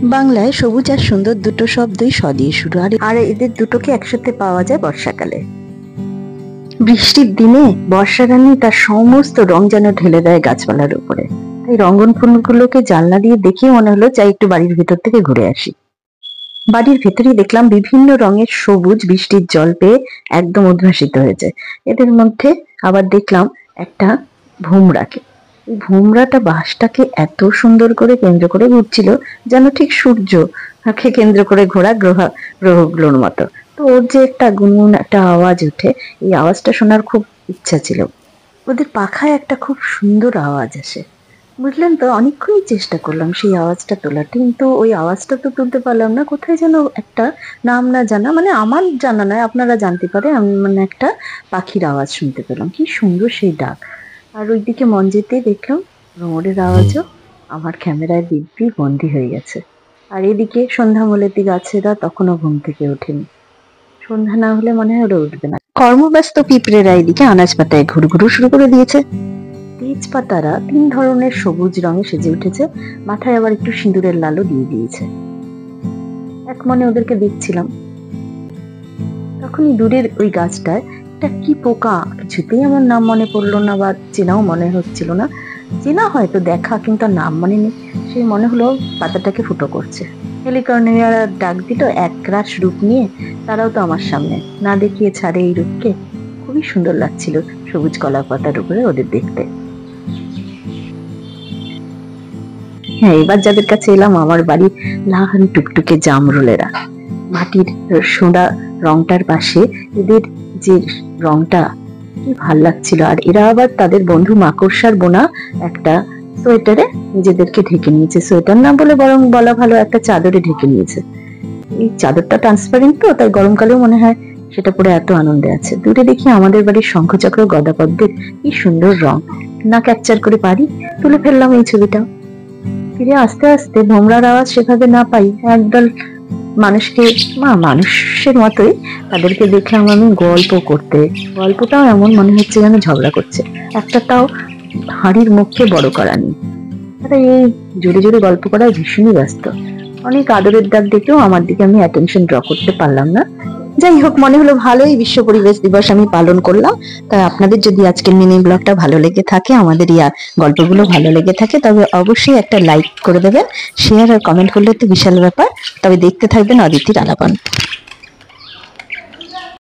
বাংলায় সবুজ আর সুন্দর দুটো শব্দই স দিয়ে শুরু, আর এদের দুটোকে একসাথে পাওয়া যায় বর্ষাকালে। বৃষ্টির দিনে বর্ষা রানী তার সমস্ত রং যেন ঢেলে দেয় গাছপালার উপরে। তাই রঙ্গন ফুলগুলোকে জানলা দিয়ে দেখে মনে হলো চাই একটু বাড়ির ভেতর থেকে ঘুরে আসি। বাড়ির ভেতরেই দেখলাম বিভিন্ন রঙের সবুজ বৃষ্টির জল পেয়ে একদম উদ্ভাসিত হয়েছে। এদের মধ্যে আবার দেখলাম একটা ভোমরাকে। এই ভোমরাটা বাঁশটাকে এত সুন্দর করে কেন্দ্র করে ঘুরছিল, যেন ঠিক সূর্যকে কেন্দ্র করে ঘোরা গ্রহগুলোর মতো। তো ওর যে একটা গুনগুন একটা আওয়াজ ওঠে, এই আওয়াজটা শোনার খুব ইচ্ছা ছিল। ওদের পাখায় একটা খুব সুন্দর আওয়াজ আসে, বুঝলেন তো। অনেকক্ষণই চেষ্টা করলাম সেই আওয়াজটা তোলার, কিন্তু ওই আওয়াজটা তো তুলতে পারলাম না। কোথায় যেন একটা নাম না জানা, মানে আমার জানা নয়, আপনারা জানতে পারে, আমি মানে একটা পাখির আওয়াজ শুনতে পেলাম। কি সুন্দর সেই ডাক। আর ওইদিকে মন যেতেই দেখলাম ভ্রমরের আওয়াজও আমার ক্যামেরায় দিব্যি বন্দি হয়ে গেছে। আর এদিকে সন্ধ্যা মলেতি গাছেরা তখনও ঘুম থেকে ওঠেনি। সন্ধ্যা না হলে মনে হয় ওরা উঠবে না। কর্মব্যস্ত পিঁপড়েরা এদিকে আনাজ পাতায় ঘুরঘুরু শুরু করে দিয়েছে। তেজপাতারা 3 ধরনের সবুজ রঙে সেজে উঠেছে, মাথায় আবার একটু সিঁদুরের লালও দিয়ে দিয়েছে। এক মনে ওদেরকে দেখছিলাম, তখনই দূরের ওই গাছটায় একটা কি পোকা, কিছুতেই আমার নাম মনে পড়লো না, বা চেনাও মনে হচ্ছিল না। চেনা হয়তো দেখা, কিন্তু নাম মনে নেই। সেই মনে হলো পাতাটাকে ফুটো করছে। হেলিকর্নিয়ারা ডাক দিল একরাশ রূপ নিয়ে। তারাও তো আমার সামনে না দেখিয়ে ছাড়ে এই রূপকে। খুবই সুন্দর লাগছিল সবুজ কলা পাতার উপরে ওদের দেখতে। হ্যাঁ, এবার যাদের কাছে এলাম আমার বাড়ির লাল টুকটুকে জামরুলেরা। মাটির সোনা রংটার পাশে এদের যে রংটা, কি ভাল লাগছিল। আর এরা আবার তাদের বন্ধু মাকড়সার বোনা একটা সোয়েটারে নিজেদেরকে ঢেকে নিয়েছে। সোয়েটার না বলে বরং বলা ভালো, একটা চাদরে ঢেকে নিয়েছে। এই চাদরটা ট্রান্সপারেন্ট, তো তাই গরমকালেও মনে হয় সেটা পরে এত আনন্দে আছে। দূরে দেখি আমাদের বাড়ির শঙ্খচক্র গদাপদ্মের কি সুন্দর রং, না ক্যাপচার করে পারি, তুলে ফেললাম এই ছবিটা। ফিরে আস্তে আস্তে ভোমরার আওয়াজ সেভাবে না পাই, একদল মানুষকে মানুষের মতোই তাদেরকে দেখলাম আমি গল্প করতে। গল্পটাও এমন মনে হচ্ছে যেন ঝগড়া করছে, একটা তাও হাঁড়ির মুখকে বড় করা নেই। তারা এই জোরে জোরে গল্প করায় ভীষণই ব্যস্ত। অনেক আদরের ডাক দেখেও আমার দিকে আমি অ্যাটেনশন ড্র করতে পারলাম না। যাই হোক, মনে হলো ভালোই বিশ্ব পরিবেশ দিবস আমি পালন করলাম। তাই আপনাদের যদি আজকের মিনি ব্লগটা ভালো লেগে থাকে, আমাদের গল্পগুলো ভালো লেগে থাকে, তবে অবশ্যই একটা লাইক করে দেবেন। শেয়ার আর কমেন্ট করলে তো বিশাল ব্যাপার। তবে দেখতে থাকবেন অদিতির আলাপন।